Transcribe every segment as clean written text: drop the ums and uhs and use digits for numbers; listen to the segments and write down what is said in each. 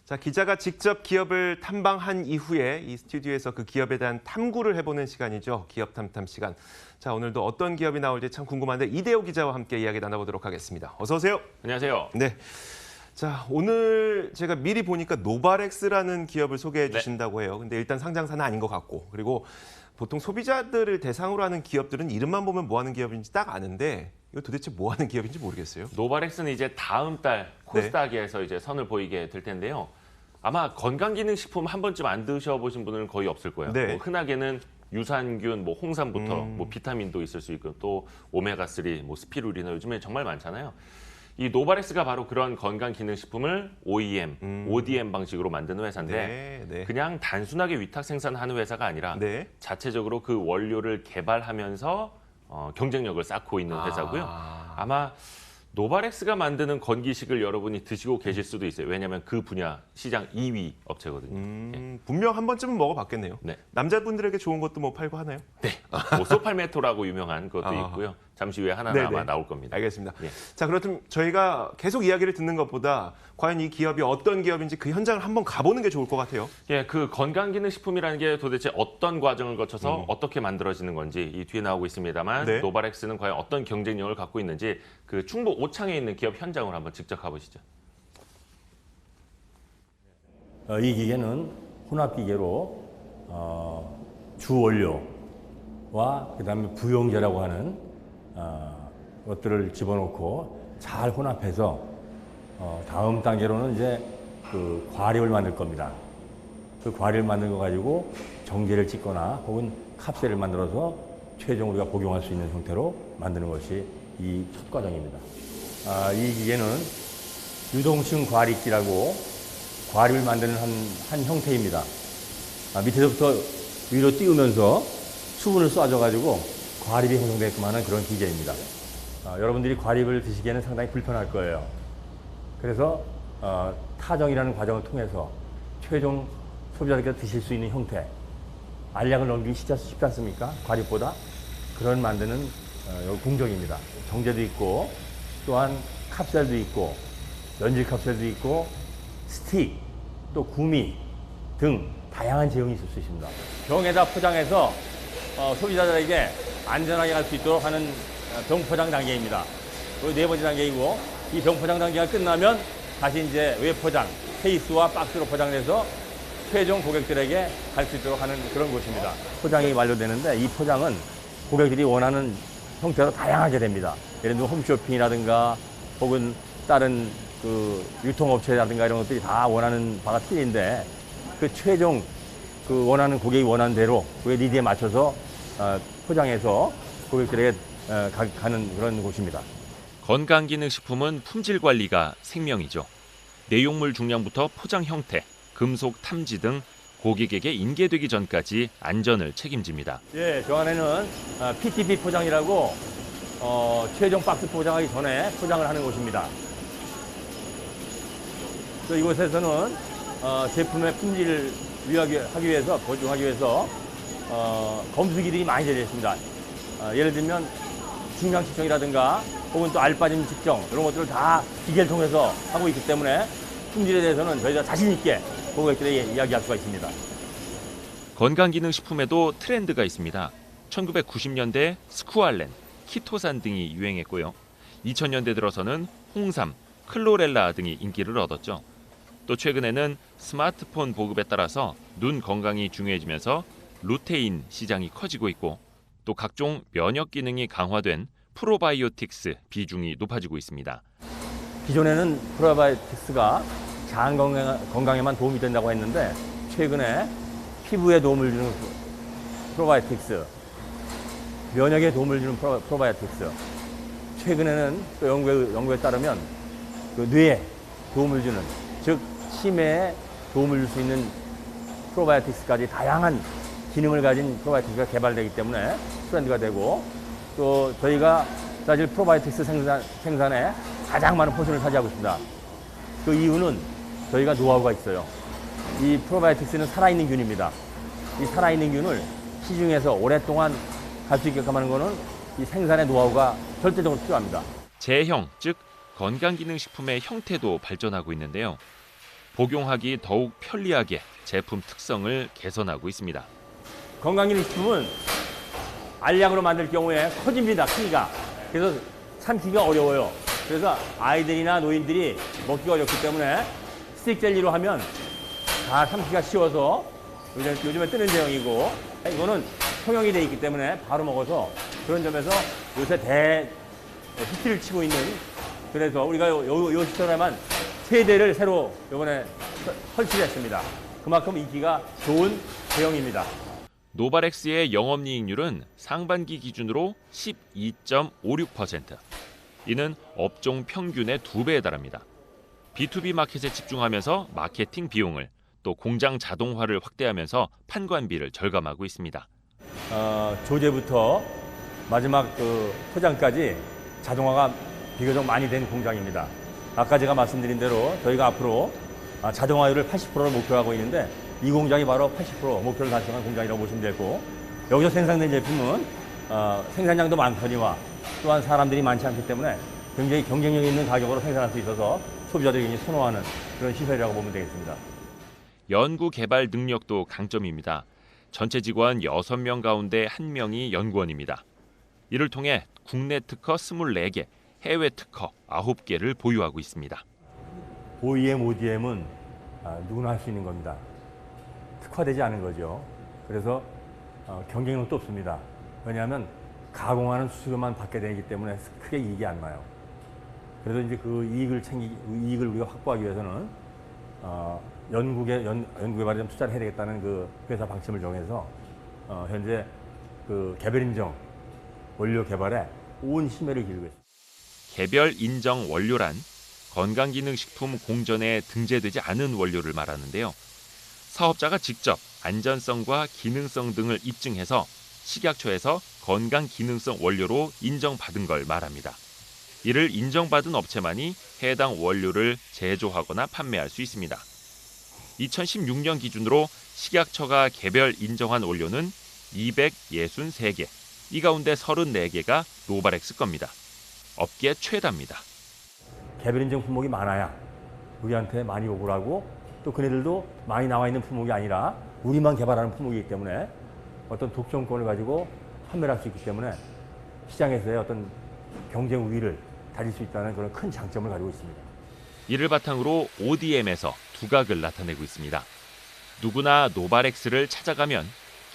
자, 기자가 직접 기업을 탐방한 이후에 이 스튜디오에서 그 기업에 대한 탐구를 해보는 시간이죠. 기업 탐탐 시간. 자, 오늘도 어떤 기업이 나올지 참 궁금한데 이대호 기자와 함께 이야기 나눠보도록 하겠습니다. 어서 오세요. 안녕하세요. 네. 자, 오늘 제가 미리 보니까 노바렉스라는 기업을 소개해 주신다고 해요. 근데 일단 상장사는 아닌 것 같고, 그리고 보통 소비자들을 대상으로 하는 기업들은 이름만 보면 뭐 하는 기업인지 딱 아는데 이거 도대체 뭐 하는 기업인지 모르겠어요. 노바렉스는 이제 다음 달 코스닥에서 이제 선을 보이게 될 텐데요. 아마 건강기능식품 한 번쯤 안 드셔보신 분은 거의 없을 거예요. 네. 뭐 흔하게는 유산균, 뭐 홍삼부터 뭐 비타민도 있을 수 있고 또 오메가3, 뭐 스피루리나 요즘에 정말 많잖아요. 이 노바렉스가 바로 그런 건강기능식품을 OEM, ODM 방식으로 만드는 회사인데 네. 그냥 단순하게 위탁 생산하는 회사가 아니라 네. 자체적으로 그 원료를 개발하면서 경쟁력을 쌓고 있는 회사고요. 아마 노바렉스가 만드는 건기식을 여러분이 드시고 계실 수도 있어요. 왜냐하면 그 분야 시장 2위 업체거든요. 분명 한 번쯤은 먹어봤겠네요. 네. 남자분들에게 좋은 것도 뭐 팔고 하나요? 네. 뭐 소팔메토라고 유명한 것도 있고요. 잠시 후에 하나는 아마 나올 겁니다. 알겠습니다. 예. 자, 그렇다면 저희가 계속 이야기를 듣는 것보다 과연 이 기업이 어떤 기업인지 그 현장을 한번 가보는 게 좋을 것 같아요. 예, 그 건강기능식품이라는 게 도대체 어떤 과정을 거쳐서 어떻게 만들어지는 건지 이 뒤에 나오고 있습니다만 네. 노바렉스는 과연 어떤 경쟁력을 갖고 있는지 그 충북 오창에 있는 기업 현장으로 한번 직접 가보시죠. 이 기계는 혼합기계로 주원료와 그다음에 부용제라고 하는 것들을 집어넣고 잘 혼합해서 다음 단계로는 이제 그 과립을 만들 겁니다. 그 과립을 만든 거 가지고 정제를 찍거나 혹은 캅셀을 만들어서 최종 우리가 복용할 수 있는 형태로 만드는 것이 이 첫 과정입니다. 이 기계는 유동층 과립기라고 과립을 만드는 한 형태입니다. 밑에서부터 위로 띄우면서 수분을 쏴줘가지고 과립이 형성되게끔 하는 그런 기계입니다. 여러분들이 과립을 드시기에는 상당히 불편할 거예요. 그래서 타정이라는 과정을 통해서 최종 소비자들께서 드실 수 있는 형태, 알약을 넘기기 쉽지 않습니까? 과립보다. 그런 만드는 공정입니다. 정제도 있고 또한 캅셀도 있고 연질 캅셀도 있고 스틱, 또 구미 등 다양한 제형이 있을 수 있습니다. 병에다 포장해서 소비자들에게 안전하게 갈 수 있도록 하는 병 포장 단계입니다. 그리고 네 번째 단계이고 이 병 포장 단계가 끝나면 다시 이제 외포장, 케이스와 박스로 포장돼서 최종 고객들에게 갈 수 있도록 하는 그런 곳입니다. 포장이 완료되는데 이 포장은 고객들이 원하는 형태로 다양하게 됩니다. 예를 들면 홈쇼핑이라든가 혹은 다른 그 유통업체라든가 이런 것들이 다 원하는 바가 틀린데 그 최종 그 원하는 고객이 원하는 대로 그의 니드에 맞춰서 포장해서 고객들에게 가는 그런 곳입니다. 건강기능식품은 품질 관리가 생명이죠. 내용물 중량부터 포장 형태, 금속 탐지 등 고객에게 인계되기 전까지 안전을 책임집니다. 예, 저 안에는 PTP 포장이라고 최종 박스 포장하기 전에 포장을 하는 곳입니다. 또 이곳에서는 제품의 품질을 하기 위해서 보증하기 위해서 검수기들이 많이 되어 있습니다. 예를 들면 중량 측정이라든가 혹은 또 알빠짐 측정 이런 것들을 다 기계를 통해서 하고 있기 때문에 품질에 대해서는 저희가 자신 있게 고객들에게 이야기할 수가 있습니다. 건강기능식품에도 트렌드가 있습니다. 1990년대 스쿠알렌, 키토산 등이 유행했고요. 2000년대 들어서는 홍삼, 클로렐라 등이 인기를 얻었죠. 또 최근에는 스마트폰 보급에 따라서 눈 건강이 중요해지면서 루테인 시장이 커지고 있고 또 각종 면역 기능이 강화된 프로바이오틱스 비중이 높아지고 있습니다. 기존에는 프로바이오틱스가 장 건강에만 도움이 된다고 했는데 최근에 피부에 도움을 주는 프로바이오틱스, 면역에 도움을 주는 프로바이오틱스, 최근에는 또 연구에 따르면 그 뇌에 도움을 주는, 즉 치매에 도움을 줄 수 있는 프로바이오틱스까지 다양한 기능을 가진 프로바이오틱스가 개발되기 때문에 트렌드가 되고 또 저희가 사실 프로바이오틱스 생산에 가장 많은 포션을 차지하고 있습니다. 그 이유는 저희가 노하우가 있어요. 이 프로바이오틱스는 살아있는 균입니다. 이 살아있는 균을 시중에서 오랫동안 갈 수 있게끔 하는 것은 이 생산의 노하우가 절대적으로 필요합니다. 제형, 즉 건강기능식품의 형태도 발전하고 있는데요. 복용하기 더욱 편리하게 제품 특성을 개선하고 있습니다. 건강기능식품은 알약으로 만들 경우에 커집니다, 크기가. 그래서 삼키기가 어려워요. 그래서 아이들이나 노인들이 먹기가 어렵기 때문에 스틱 젤리로 하면 다 삼키기가 쉬워서 요즘에 뜨는 제형이고, 이거는 통용이 되어 있기 때문에 바로 먹어서 그런 점에서 요새 히트를 치고 있는, 그래서 우리가 요 시절에만 3대를 새로 이번에 설치를 했습니다. 그만큼 인기가 좋은 제형입니다. 노바렉스의 영업이익률은 상반기 기준으로 12.56%. 이는 업종 평균의 2배에 달합니다. B2B 마켓에 집중하면서 마케팅 비용을, 또 공장 자동화를 확대하면서 판관비를 절감하고 있습니다. 조제부터 마지막 포장까지 자동화가 비교적 많이 된 공장입니다. 아까 제가 말씀드린 대로 저희가 앞으로 자동화율을 80%를 목표로 하고 있는데, 이 공장이 바로 80% 목표를 달성한 공장이라고 보시면 되고, 여기서 생산된 제품은 생산량도 많거니와 또한 사람들이 많지 않기 때문에 굉장히 경쟁력 있는 가격으로 생산할 수 있어서 소비자들이 굉장히 선호하는 그런 시설이라고 보면 되겠습니다. 연구 개발 능력도 강점입니다. 전체 직원 6명 가운데 1명이 연구원입니다. 이를 통해 국내 특허 24개, 해외 특허 9개를 보유하고 있습니다. OEM, ODM은 누구나 할 수 있는 겁니다. 특화되지 않은 거죠. 그래서 경쟁력도 없습니다. 왜냐하면 가공하는 수수료만 받게 되기 때문에 크게 이익이 안 나요. 그래서 이제 그 이익을 우리가 확보하기 위해서는 연구개발에 좀 투자를 해야 되겠다는 그 회사 방침을 정해서 현재 그 개별 인정 원료 개발에 온 심혈을 기울이고 있습니다. 개별 인정 원료란 건강기능식품 공전에 등재되지 않은 원료를 말하는데요. 사업자가 직접 안전성과 기능성 등을 입증해서 식약처에서 건강기능성 원료로 인정받은 걸 말합니다. 이를 인정받은 업체만이 해당 원료를 제조하거나 판매할 수 있습니다. 2016년 기준으로 식약처가 개별 인정한 원료는 263개, 이 가운데 34개가 노바렉스 겁니다. 업계 최다입니다. 개별 인증 품목이 많아야 우리한테 많이 요구를 하고, 또 그네들도 많이 나와 있는 품목이 아니라 우리만 개발하는 품목이기 때문에 어떤 독점권을 가지고 판매를 할 수 있기 때문에 시장에서의 어떤 경쟁 우위를 다질 수 있다는 그런 큰 장점을 가지고 있습니다. 이를 바탕으로 ODM에서 두각을 나타내고 있습니다. 누구나 노바렉스를 찾아가면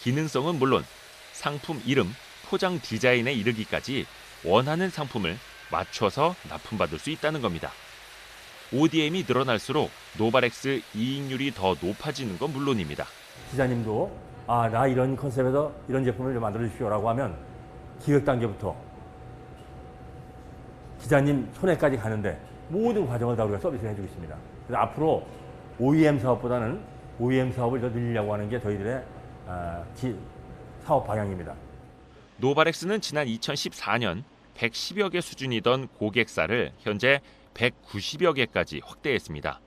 기능성은 물론 상품 이름, 포장 디자인에 이르기까지 원하는 상품을 맞춰서 납품받을 수 있다는 겁니다. ODM이 늘어날수록 노바렉스 이익률이 더 높아지는 건 물론입니다. 기자님도 나 이런 컨셉에서 이런 제품을 좀 만들어 주십시오라고 하면 기획 단계부터 기자님 손에까지 가는데 모든 과정을 다 우리가 서비스를 해주고 있습니다. 그래서 앞으로 OEM 사업보다는 OEM 사업을 더 늘리려고 하는 게 저희들의 사업 방향입니다. 노바렉스는 지난 2014년 110여 개 수준이던 고객사를 현재 190여 개까지 확대했습니다.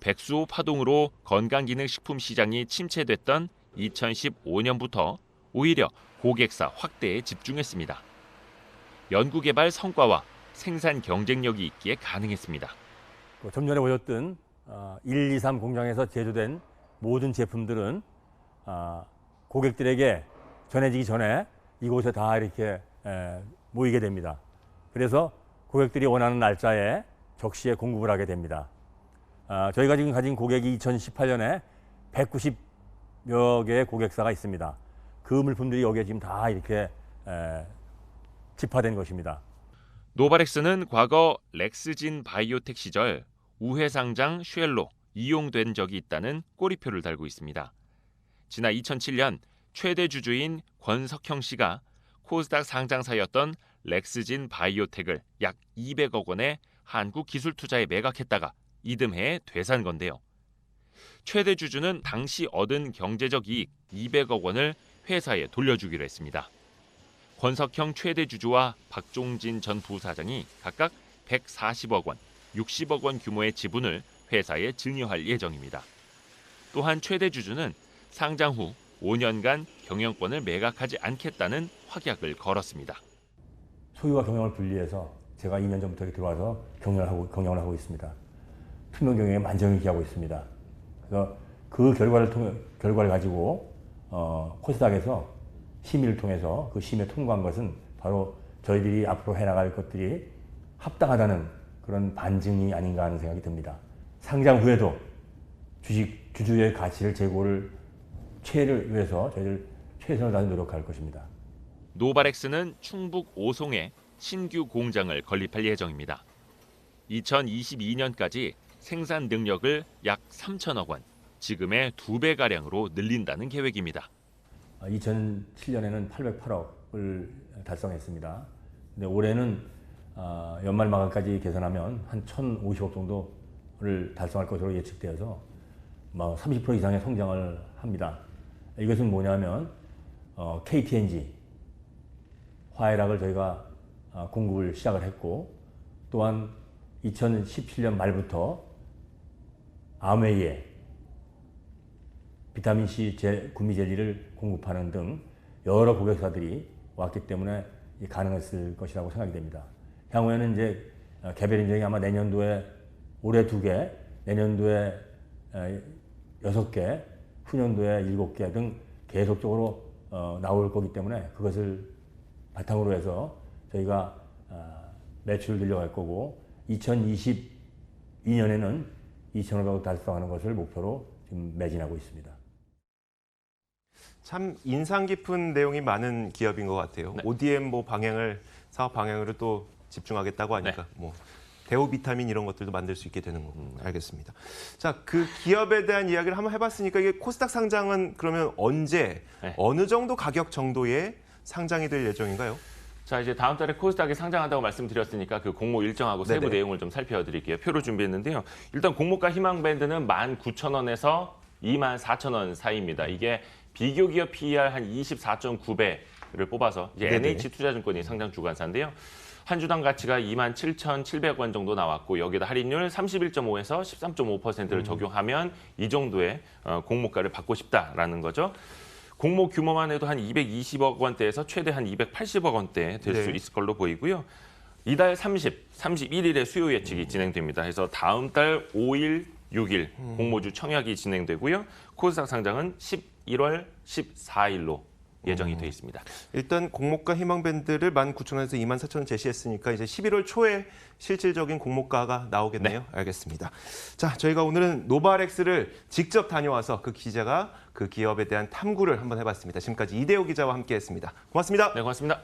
백수호 파동으로 건강기능식품 시장이 침체됐던 2015년부터 오히려 고객사 확대에 집중했습니다. 연구개발 성과와 생산 경쟁력이 있기에 가능했습니다. 좀 전에 보셨던 1, 2, 3 공장에서 제조된 모든 제품들은 고객들에게 전해지기 전에 이곳에 다 이렇게 모이게 됩니다. 그래서 고객들이 원하는 날짜에 적시에 공급을 하게 됩니다. 저희가 지금 가진 고객이 2018년에 190여 개의 고객사가 있습니다. 그 물품들이 여기에 지금 다 이렇게 집화된 것입니다. 노바렉스는 과거 렉스진 바이오텍 시절 우회 상장 쉘로 이용된 적이 있다는 꼬리표를 달고 있습니다. 지난 2007년 최대 주주인 권석형 씨가 코스닥 상장사였던 렉스진 바이오텍을 약 200억 원의 한국 기술 투자에 매각했다가 이듬해 되산 건데요. 최대 주주는 당시 얻은 경제적 이익 200억 원을 회사에 돌려주기로 했습니다. 권석형 최대 주주와 박종진 전 부사장이 각각 140억 원, 60억 원 규모의 지분을 회사에 증여할 예정입니다. 또한 최대 주주는 상장 후 5년간 경영권을 매각하지 않겠다는 확약을 걸었습니다. 소유와 경영을 분리해서 제가 2년 전부터 들어와서 경영을 하고 있습니다. 투명 경영에 만점을 기하고 있습니다. 그래서 그 결과를 가지고 코스닥에서 심의를 통해서 그 심의에 통과한 것은 바로 저희들이 앞으로 해나갈 것들이 합당하다는 그런 반증이 아닌가 하는 생각이 듭니다. 상장 후에도 주주의 가치를 제고를 최를 위해서 저희들 최선을 다해 노력할 것입니다. 노바렉스는 충북 오송에 신규 공장을 건립할 예정입니다. 2022년까지 생산 능력을 약 3천억 원, 지금의 2배가량으로 늘린다는 계획입니다. 2007년에는 808억을 달성했습니다. 근데 올해는 연말 마감까지 계산하면 한 1,050억 정도를 달성할 것으로 예측되어서 30% 이상의 성장을 합니다. 이것은 뭐냐면 KTNG 화해락을 저희가 공급을 시작을 했고, 또한 2017년 말부터 아메이에 비타민C 구미 젤리를 공급하는 등 여러 고객사들이 왔기 때문에 가능했을 것이라고 생각이 됩니다. 향후에는 이제 개별 인증이 아마 내년도에 올해 2개, 내년도에 6개, 후년도에 7개 등 계속적으로 나올 거기 때문에 그것을 바탕으로 해서 저희가 매출을 늘려갈 거고, 2022년에는 2,500억 달성하는 것을 목표로 지금 매진하고 있습니다. 참 인상 깊은 내용이 많은 기업인 것 같아요. 네. ODM 사업 방향으로 또 집중하겠다고 하니까 대우 비타민 이런 것들도 만들 수 있게 되는 거고. 알겠습니다. 자, 그 기업에 대한 이야기를 한번 해봤으니까 이게 코스닥 상장은 그러면 언제 어느 정도 가격 정도의 상장이 될 예정인가요? 자, 이제 다음 달에 코스닥이 상장한다고 말씀드렸으니까 그 공모 일정하고 세부 네네. 내용을 좀 살펴드릴게요. 표를 준비했는데요. 일단 공모가 희망 밴드는 19,000원에서 24,000원 사이입니다. 이게 비교 기업 PER 한 24.9배를 뽑아서 이제 네네. NH투자증권이 상장 주관사인데요. 한 주당 가치가 27,700원 정도 나왔고, 여기다 할인율 31.5에서 13.5%를 적용하면 이 정도의 공모가를 받고 싶다라는 거죠. 공모 규모만 해도 한 220억 원대에서 최대 한 280억 원대 될 수 네. 있을 걸로 보이고요. 이달 31일에 수요 예측이 진행됩니다. 그래서 다음 달 5일, 6일 공모주 청약이 진행되고요. 코스닥 상장은 11월 14일로 예정이 돼 있습니다. 일단 공모가 희망밴드를 19,000원에서 24,000원 제시했으니까 이제 11월 초에 실질적인 공모가가 나오겠네요. 네. 알겠습니다. 자, 저희가 오늘은 노바렉스를 직접 다녀와서 그 기자가 그 기업에 대한 탐구를 한번 해봤습니다. 지금까지 이대호 기자와 함께했습니다. 고맙습니다. 네, 고맙습니다.